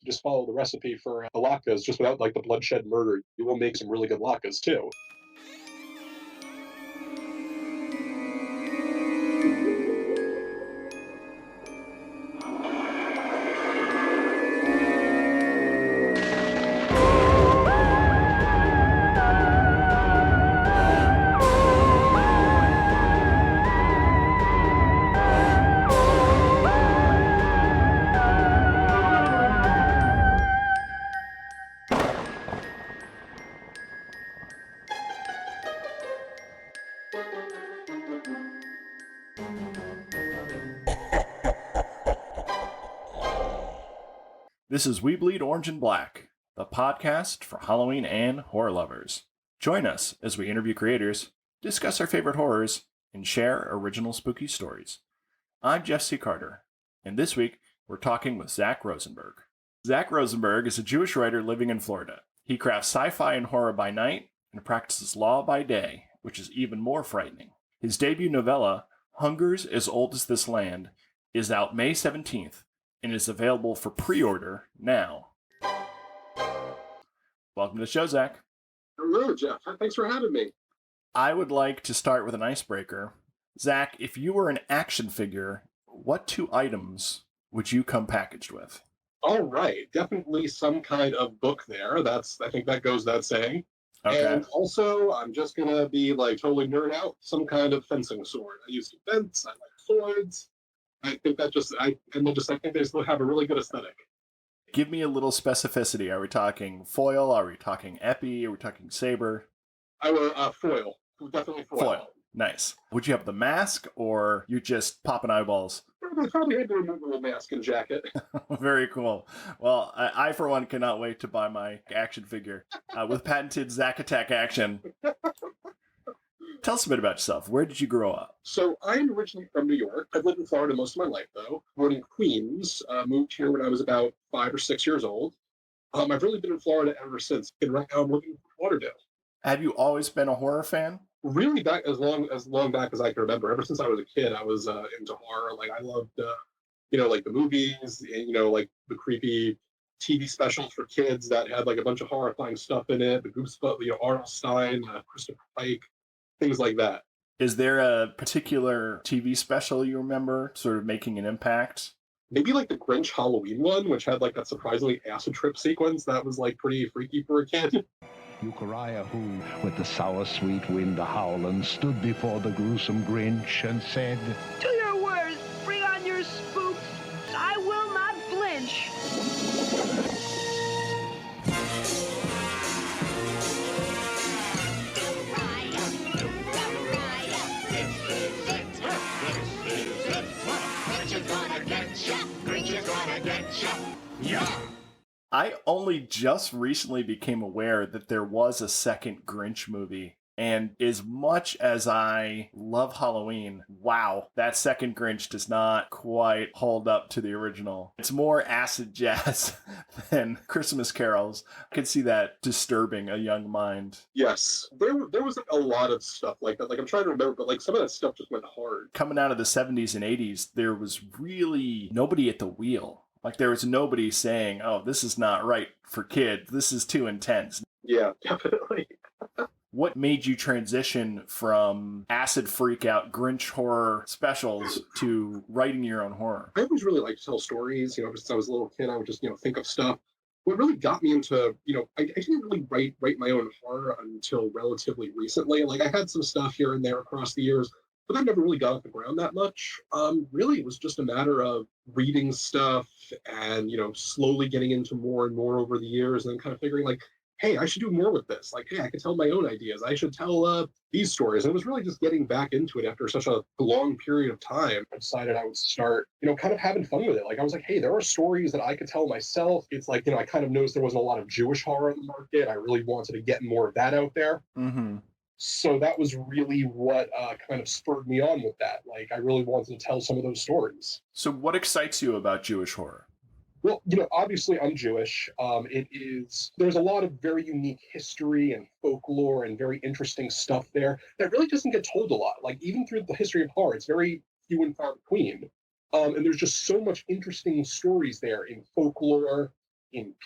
just follow the recipe for the latkes just without like the bloodshed murder. You will make some really good latkes too. This is We Bleed Orange and Black, the podcast for Halloween and horror lovers. Join us as we interview creators, discuss our favorite horrors, and share original spooky stories. I'm Jeff C. Carter, and this week we're talking with Zach Rosenberg. Zach Rosenberg is a Jewish writer living in Florida. He crafts sci-fi and horror by night and practices law by day, which is even more frightening. His debut novella, Hunger's as Old as This Land, is out May 17th and is available for pre-order now. Welcome to the show, Zach. Hello, Jeff. Thanks for having me. I would like to start with an icebreaker. Zach, if you were an action figure, what 2 items would you come packaged with? All right. Definitely some kind of book there. I think that goes without saying. Okay. And also, I'm just going to be like totally nerd out. Some kind of fencing sword. I used to fence. I like swords. I think that I think they just have a really good aesthetic. Give me a little specificity. Are we talking foil? Are we talking epi? Are we talking saber? I will foil. Definitely foil. Foil. Nice. Would you have the mask, or you just popping eyeballs? I probably had to remove the mask and jacket. Very cool. Well, I, for one, cannot wait to buy my action figure with patented Zack Attack action. Tell us a bit about yourself. Where did you grow up? So I'm originally from New York. I've lived in Florida most of my life, though. Born in Queens. Moved here when I was about 5 or 6 years old. I've really been in Florida ever since. And right now I'm living in Lauderdale. Have you always been a horror fan? Really back as long back as I can remember. Ever since I was a kid, I was into horror. Like I loved, like the movies, and, like the creepy TV specials for kids that had like a bunch of horrifying stuff in it. The Goosebumps, Arnold Stein, Christopher Pike, things like that. Is there a particular TV special you remember sort of making an impact? Maybe like the Grinch Halloween one, which had like that surprisingly acid trip sequence that was like pretty freaky for a kid. Euchariah, who, with the sour sweet wind a-howlin', stood before the gruesome Grinch and said, To your words, bring on your spooks, I will not flinch. I only just recently became aware that there was a second Grinch movie. And as much as I love Halloween, wow, that second Grinch does not quite hold up to the original. It's more acid jazz than Christmas carols. I could see that disturbing a young mind. Yes, there was like, a lot of stuff like that. Like I'm trying to remember, but like some of that stuff just went hard. Coming out of the 70s and 80s, there was really nobody at the wheel. Like, there was nobody saying, oh, this is not right for kids. This is too intense. Yeah, definitely. What made you transition from acid freakout Grinch horror specials to writing your own horror? I always really liked to tell stories. Ever since I was a little kid, I would just, think of stuff. What really got me into, I didn't really write my own horror until relatively recently. Like, I had some stuff here and there across the years, but I never really got off the ground that much. Really, it was just a matter of reading stuff and, slowly getting into more and more over the years and then kind of figuring like, hey, I should do more with this. Like, hey, I could tell my own ideas. I should tell these stories. And it was really just getting back into it after such a long period of time. I decided I would start, kind of having fun with it. Like, I was like, hey, there are stories that I could tell myself. It's like, I kind of noticed there wasn't a lot of Jewish horror on the market. I really wanted to get more of that out there. Mm-hmm. So that was really what kind of spurred me on with that. Like, I really wanted to tell some of those stories. So what excites you about Jewish horror? Well, obviously I'm Jewish. There's a lot of very unique history and folklore and very interesting stuff there that really doesn't get told a lot. Like, even through the history of horror, it's very few and far between. And there's just so much interesting stories there in folklore,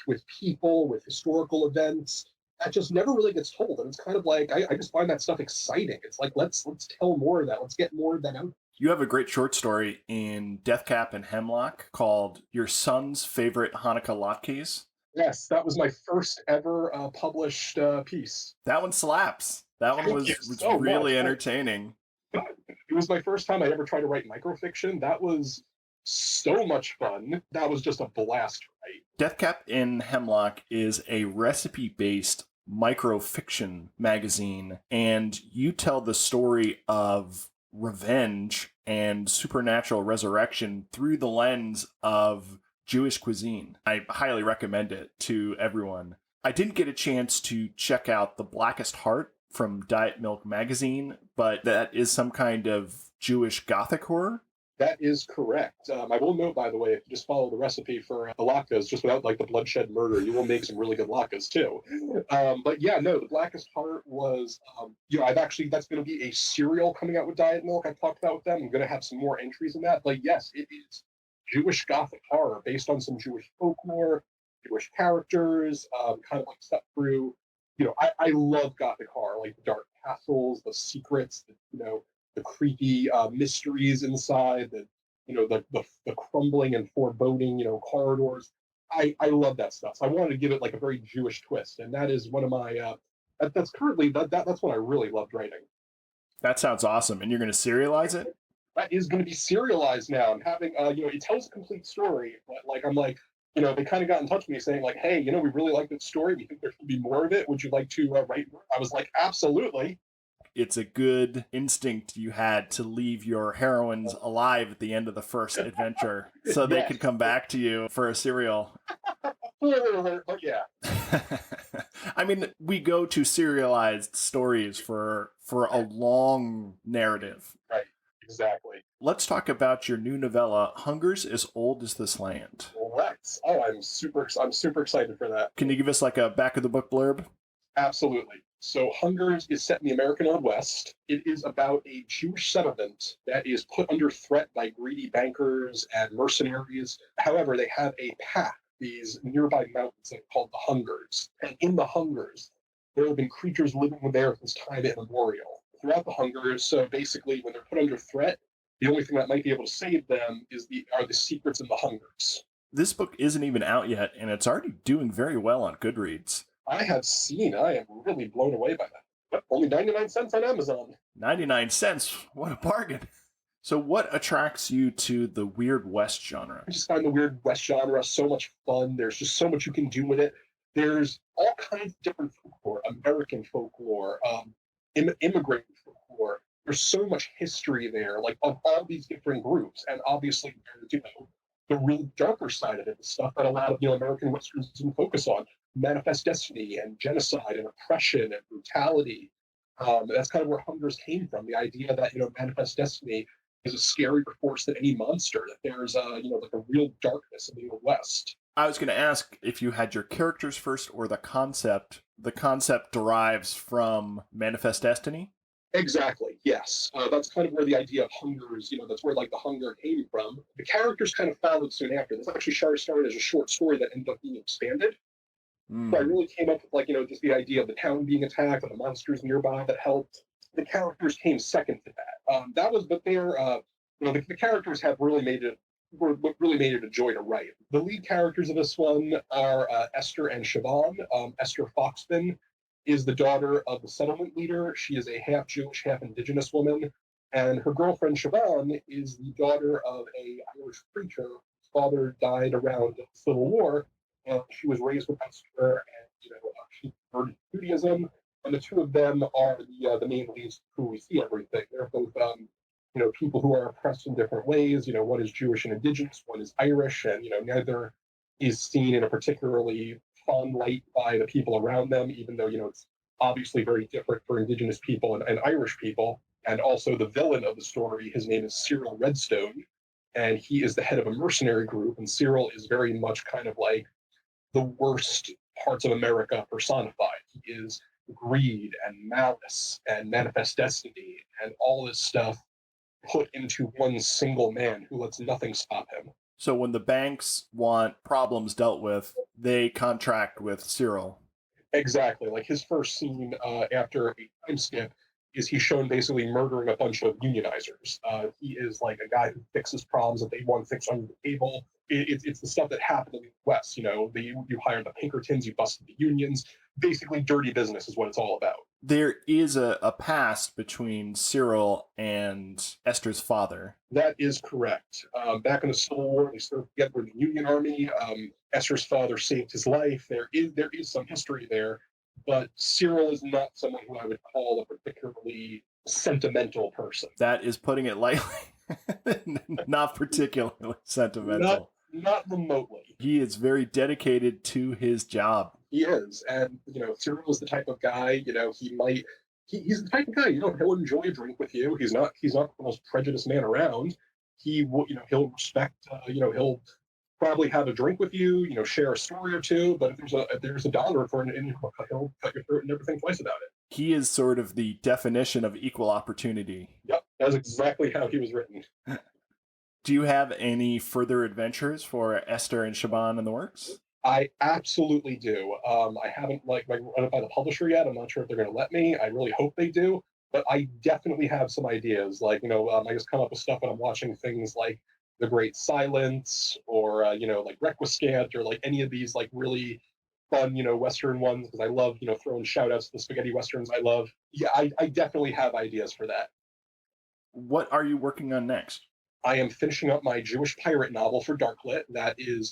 with people, with historical events. That just never really gets told, and it's kind of like I just find that stuff exciting. It's like let's tell more of that. Let's get more of that out. You have a great short story in Deathcap and Hemlock called "Your Son's Favorite Hanukkah Latkes." Yes, that was my first ever published piece. That one slaps. That one was so really much. entertaining. It was my first time I ever tried to write microfiction. That was so much fun. That was just a blast to write. Deathcap in Hemlock is a recipe-based microfiction magazine, and you tell the story of revenge and supernatural resurrection through the lens of Jewish cuisine. I highly recommend it to everyone. I didn't get a chance to check out The Blackest Heart from Diet Milk Magazine, but that is some kind of Jewish gothic horror. That is correct. I will note, by the way, if you just follow the recipe for the latkes, just without like the bloodshed murder, you will make some really good latkes too. But yeah, no, The Blackest Heart was, that's going to be a serial coming out with Diet Milk. I've talked about with them. I'm going to have some more entries in that. But yes, it is Jewish Gothic horror based on some Jewish folklore, Jewish characters, kind of like stuff through. I love Gothic horror, like the dark castles, the secrets, the creepy mysteries inside, the crumbling and foreboding, corridors. I love that stuff. So I wanted to give it like a very Jewish twist, and that is one of my. That's currently that's what I really loved writing. That sounds awesome, and you're going to serialize it? That is going to be serialized now. I'm having, it tells a complete story, but I'm like, they kind of got in touch with me saying like, hey, we really like this story. We think there should be more of it. Would you like to write more? I was like, absolutely. It's a good instinct you had to leave your heroines alive at the end of the first adventure so they could come back to you for a serial. But yeah. I mean, we go to serialized stories for a long narrative. Right, exactly. Let's talk about your new novella, Hunger's as Old as This Land. Let's. Oh, I'm super excited for that. Can you give us like a back of the book blurb? Absolutely. So Hunger's is set in the American Old West. It is about a Jewish settlement that is put under threat by greedy bankers and mercenaries. However, they have a path, these nearby mountains that are called the Hungers. And in the Hungers, there have been creatures living there since time immemorial. Throughout the Hungers, so basically when they're put under threat, the only thing that might be able to save them are the secrets in the Hungers. This book isn't even out yet, and it's already doing very well on Goodreads. I am really blown away by that. But only 99 cents on Amazon. 99 cents? What a bargain. So what attracts you to the Weird West genre? I just find the Weird West genre so much fun. There's just so much you can do with it. There's all kinds of different folklore, American folklore, immigrant folklore. There's so much history there, like of all these different groups. And obviously, there's, the real darker side of it, the stuff that a lot of American Westerns didn't focus on. Manifest destiny and genocide and oppression and brutality. That's kind of where Hungers came from. The idea that manifest destiny is a scarier force than any monster. That there's like a real darkness in the Old West. I was going to ask if you had your characters first or the concept. The concept derives from Manifest Destiny. Exactly. Yes, that's kind of where the idea of Hungers. That's where like the hunger came from. The characters kind of followed soon after. This actually started as a short story that ended up being expanded. So I really came up with just the idea of the town being attacked and the monsters nearby that helped. The characters came second to that. But the characters have really made it a joy to write. The lead characters of this one are Esther and Siobhan. Esther Foxman is the daughter of the settlement leader. She is a half Jewish, half indigenous woman, and her girlfriend Siobhan is the daughter of a Irish preacher whose father died around the Civil War. And she was raised with Esther, and she converted to Judaism. And the two of them are the main leads who we see everything. They're both people who are oppressed in different ways. One is Jewish and indigenous, one is Irish, and neither is seen in a particularly fond light by the people around them. Even though it's obviously very different for indigenous people and Irish people. And also the villain of the story, his name is Cyril Redstone, and he is the head of a mercenary group. And Cyril is very much kind of like the worst parts of America personified. He is greed and malice and manifest destiny and all this stuff put into one single man who lets nothing stop him. So when the banks want problems dealt with, they contract with Cyril. Exactly. Like his first scene after a time skip is he's shown basically murdering a bunch of unionizers. He is like a guy who fixes problems that they want fixed under the table. It's the stuff that happened in the West. You hire the Pinkertons, you busted the unions. Basically, dirty business is what it's all about. There is a past between Cyril and Esther's father. That is correct. Back in the Civil War, they served together with the Union Army. Esther's father saved his life. There is some history there, but Cyril is not someone who I would call a particularly sentimental person. That is putting it lightly. Not particularly sentimental. Not remotely. He is very dedicated to his job. He is, and Cyril is the type of guy. He's the type of guy. He'll enjoy a drink with you. He's not the most prejudiced man around. He will, he'll respect. He'll probably have a drink with you. Share a story or two. But if there's a dollar for it, he'll cut your throat and never think twice about it. He is sort of the definition of equal opportunity. Yep, that's exactly how he was written. Do you have any further adventures for Esther and Shaban in the works? I absolutely do. I haven't run it by the publisher yet. I'm not sure if they're going to let me. I really hope they do. But I definitely have some ideas. I just come up with stuff when I'm watching things like The Great Silence or, like Requiescat or like any of these like really fun, Western ones because I love, throwing shout outs to the spaghetti Westerns I love. Yeah, I definitely have ideas for that. What are you working on next? I am finishing up my Jewish pirate novel for Darklit. That is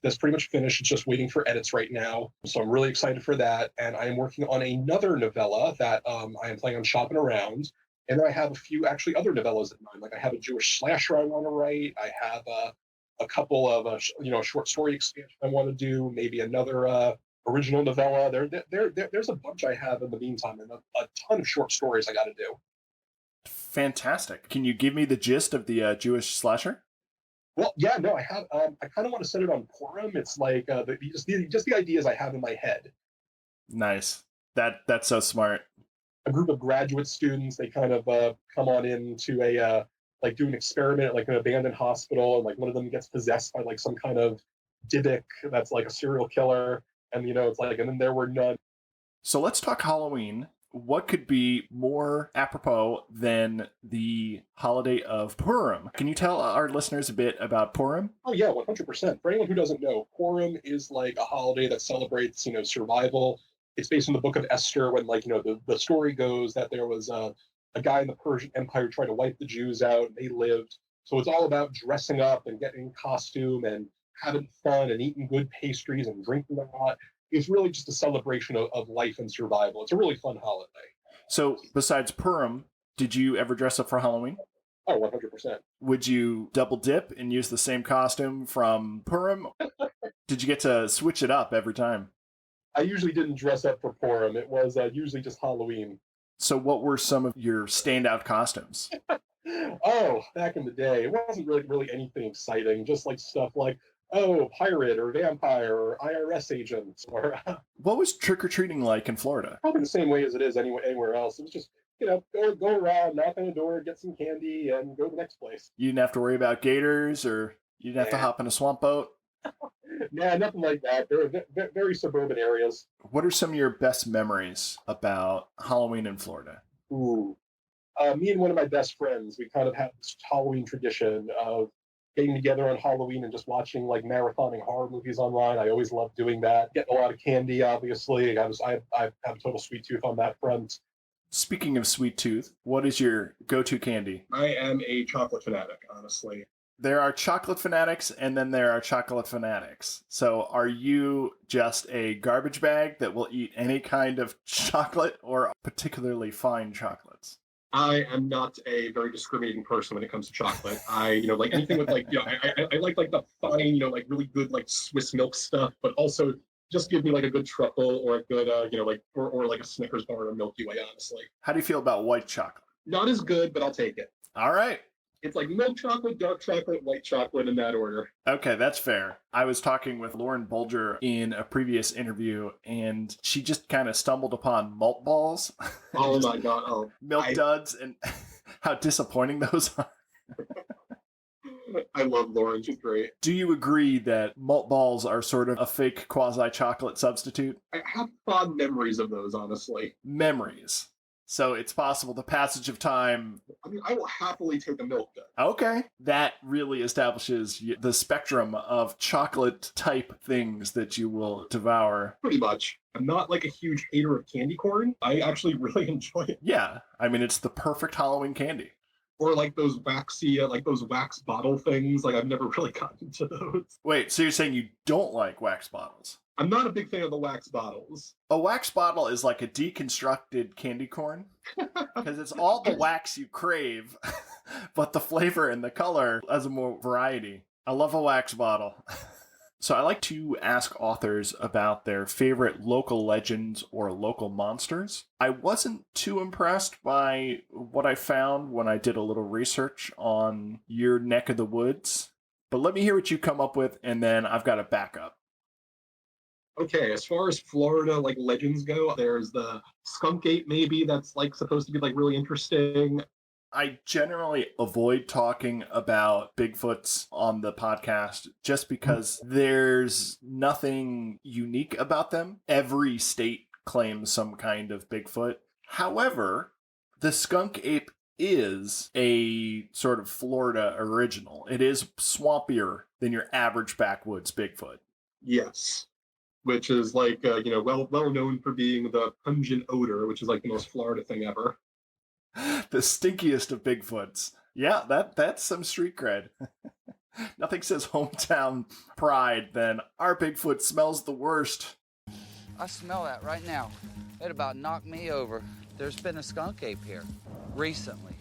that's pretty much finished. It's just waiting for edits right now. So I'm really excited for that. And I am working on another novella that I am planning on shopping around. And then I have a few actually other novellas in mind. Like I have a Jewish slasher I want to write. I have a couple of short story expansion I want to do. Maybe another original novella. There's a bunch I have in the meantime, and a ton of short stories I got to do. Fantastic. Can you give me the gist of the Jewish slasher? Well, yeah, no, I have. I kind of want to set it on Purim. It's like just the ideas I have in my head. Nice. That's so smart. A group of graduate students, they kind of come on into a do an experiment at like an abandoned hospital, and like one of them gets possessed by like some kind of Dybbuk that's like a serial killer, and it's like, and then there were none. So let's talk Halloween. What could be more apropos than the holiday of Purim? Can you tell our listeners a bit about Purim? Oh, yeah, 100%. For anyone who doesn't know, Purim is like a holiday that celebrates, survival. It's based on the book of Esther when, the story goes that there was a guy in the Persian Empire trying to wipe the Jews out, and they lived. So it's all about dressing up and getting in costume and having fun and eating good pastries and drinking a lot. It's really just a celebration of life and survival. It's a really fun holiday. So besides Purim, did you ever dress up for Halloween? Oh, 100%. Would you double dip and use the same costume from Purim? Did you get to switch it up every time? I usually didn't dress up for Purim. It was usually just Halloween. So what were some of your standout costumes? Oh, back in the day, it wasn't really anything exciting. Just like stuff like, pirate or vampire or IRS agent or... What was trick-or-treating like in Florida? Probably the same way as it is anywhere else. It was just, go around, knock on the door, get some candy, and go to the next place. You didn't have to worry about gators, or you didn't have to hop in a swamp boat? Nah, nothing like that. They're very suburban areas. What are some of your best memories about Halloween in Florida? Ooh. Me and one of my best friends, we kind of have this Halloween tradition of getting together on Halloween and just watching like marathoning horror movies online. I always loved doing that. Getting a lot of candy, obviously. I have a total sweet tooth on that front. Speaking of sweet tooth, what is your go-to candy? I am a chocolate fanatic, honestly. There are chocolate fanatics, and then there are chocolate fanatics. So are you just a garbage bag that will eat any kind of chocolate, or particularly fine chocolates? I am not a very discriminating person when it comes to chocolate. I, like anything with like, I like the fine, like really good like Swiss milk stuff, but also just give me like a good truffle or a good, or like a Snickers bar or a Milky Way, honestly. How do you feel about white chocolate? Not as good, but I'll take it. All right. It's like milk chocolate, dark chocolate, white chocolate in that order. Okay, that's fair. I was talking with Lauren Bolger in a previous interview, and she just kind of stumbled upon malt balls. Oh my God. Oh, Milk duds, and how disappointing those are. I love Lauren. She's great. Do you agree that malt balls are sort of a fake quasi-chocolate substitute? I have fond memories of those, honestly. Memories. So it's possible the passage of time. I mean, I will happily take a milk dud. Okay. That really establishes the spectrum of chocolate-type things that you will devour. Pretty much. I'm not like a huge hater of candy corn. I actually really enjoy it. Yeah. I mean, it's the perfect Halloween candy. Or like those waxy, like those wax bottle things. Like, I've never really gotten into those. Wait, so you're saying you don't like wax bottles? I'm not a big fan of the wax bottles. A wax bottle is like a deconstructed candy corn because it's all the wax you crave, but the flavor and the color has a more variety. I love a wax bottle. So I like to ask authors about their favorite local legends or local monsters. I wasn't too impressed by what I found when I did a little research on your neck of the woods, but let me hear what you come up with, and then I've got a backup. Okay, as far as Florida like legends go, there's the Skunk Ape maybe that's like supposed to be like really interesting. I generally avoid talking about Bigfoots on the podcast just because there's nothing unique about them. Every state claims some kind of Bigfoot. However, the Skunk Ape is a sort of Florida original. It is swampier than your average backwoods Bigfoot. Yes. Which is like, well known for being the pungent odor, which is like the most Florida thing ever. The stinkiest of Bigfoots. Yeah, that's some street cred. Nothing says hometown pride than our Bigfoot smells the worst. I smell that right now. It about knocked me over. There's been a skunk ape here recently.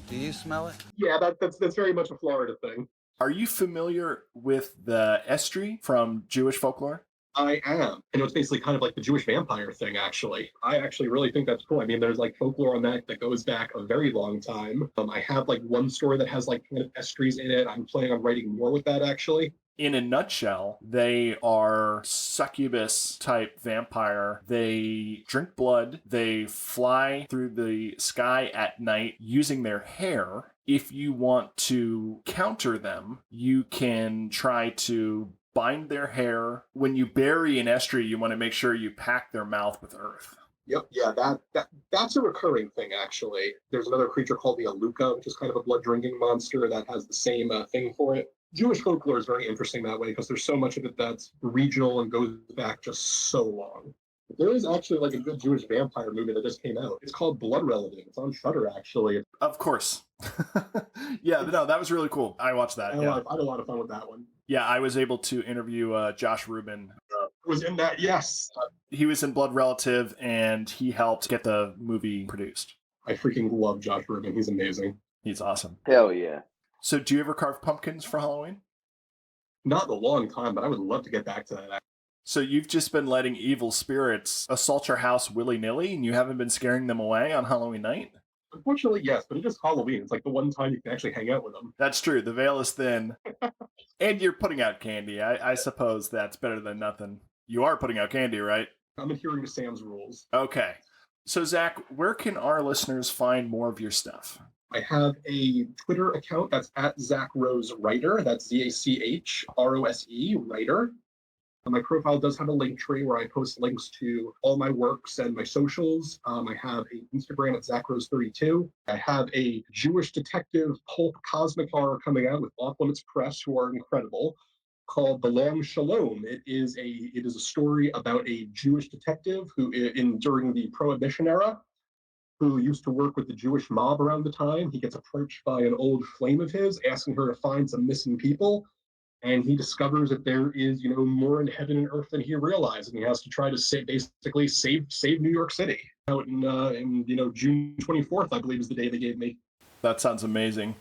Do you smell it? Yeah, that's very much a Florida thing. Are you familiar with the Estrie from Jewish folklore? I am. And it's basically kind of like the Jewish vampire thing, actually. I actually really think that's cool. I mean, there's like folklore on that goes back a very long time. I have like one story that has like kind of estries in it. I'm planning on writing more with that, actually. In a nutshell, they are succubus type vampire. They drink blood. They fly through the sky at night using their hair. If you want to counter them, you can try to bind their hair. When you bury an estrie, you want to make sure you pack their mouth with earth. Yep, yeah, that's a recurring thing, actually. There's another creature called the Aluka, which is kind of a blood-drinking monster that has the same thing for it. Jewish folklore is very interesting that way because there's so much of it that's regional and goes back just so long. There is actually like a good Jewish vampire movie that just came out. It's called Blood Relative. It's on Shudder, actually. Of course. Yeah, no, that was really cool. I watched that. I had a lot of fun with that one. Yeah, I was able to interview Josh Rubin. Was in that, yes. He was in Blood Relative, and he helped get the movie produced. I freaking love Josh Rubin. He's amazing. He's awesome. Hell yeah. So do you ever carve pumpkins for Halloween? Not in a long time, but I would love to get back to that. So you've just been letting evil spirits assault your house willy-nilly, and you haven't been scaring them away on Halloween night? Unfortunately, yes, but it is Halloween. It's like the one time you can actually hang out with them. That's true. The veil is thin. And you're putting out candy. I suppose that's better than nothing. You are putting out candy, right? I'm adhering to Sam's rules. Okay. So, Zach, where can our listeners find more of your stuff? I have a Twitter account that's at Zach Rose Writer. That's ZACHROSE Writer. My profile does have a link tree where I post links to all my works and my socials. I have an Instagram at ZachRose32. I have a Jewish detective pulp cosmic horror coming out with Off Limits Press, who are incredible, called The Long Shalom. It is a story about a Jewish detective who, during the Prohibition era, who used to work with the Jewish mob around the time. He gets approached by an old flame of his, asking her to find some missing people. And he discovers that there is, more in heaven and earth than he realized, and he has to try to save New York City. Out in June 24th, I believe, is the day they gave me. That sounds amazing.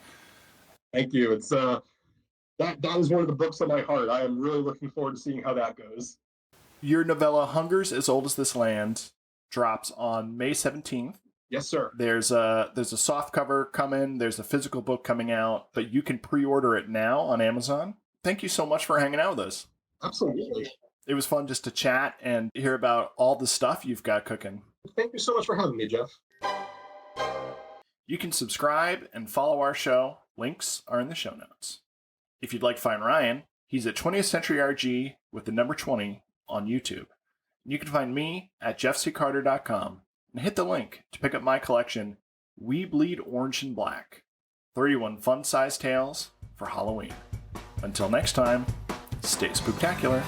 Thank you. It's that was one of the books on my heart. I am really looking forward to seeing how that goes. Your novella Hunger's as Old as This Land drops on May 17th. Yes, sir. There's a soft cover coming. There's a physical book coming out, but you can pre-order it now on Amazon. Thank you so much for hanging out with us. Absolutely. It was fun just to chat and hear about all the stuff you've got cooking. Thank you so much for having me, Jeff. You can subscribe and follow our show. Links are in the show notes. If you'd like to find Ryan, he's at 20th Century RG with the number 20 on YouTube. You can find me at jeffccarter.com and hit the link to pick up my collection, We Bleed Orange and Black, 31 fun-sized tales for Halloween. Until next time, stay spooktacular.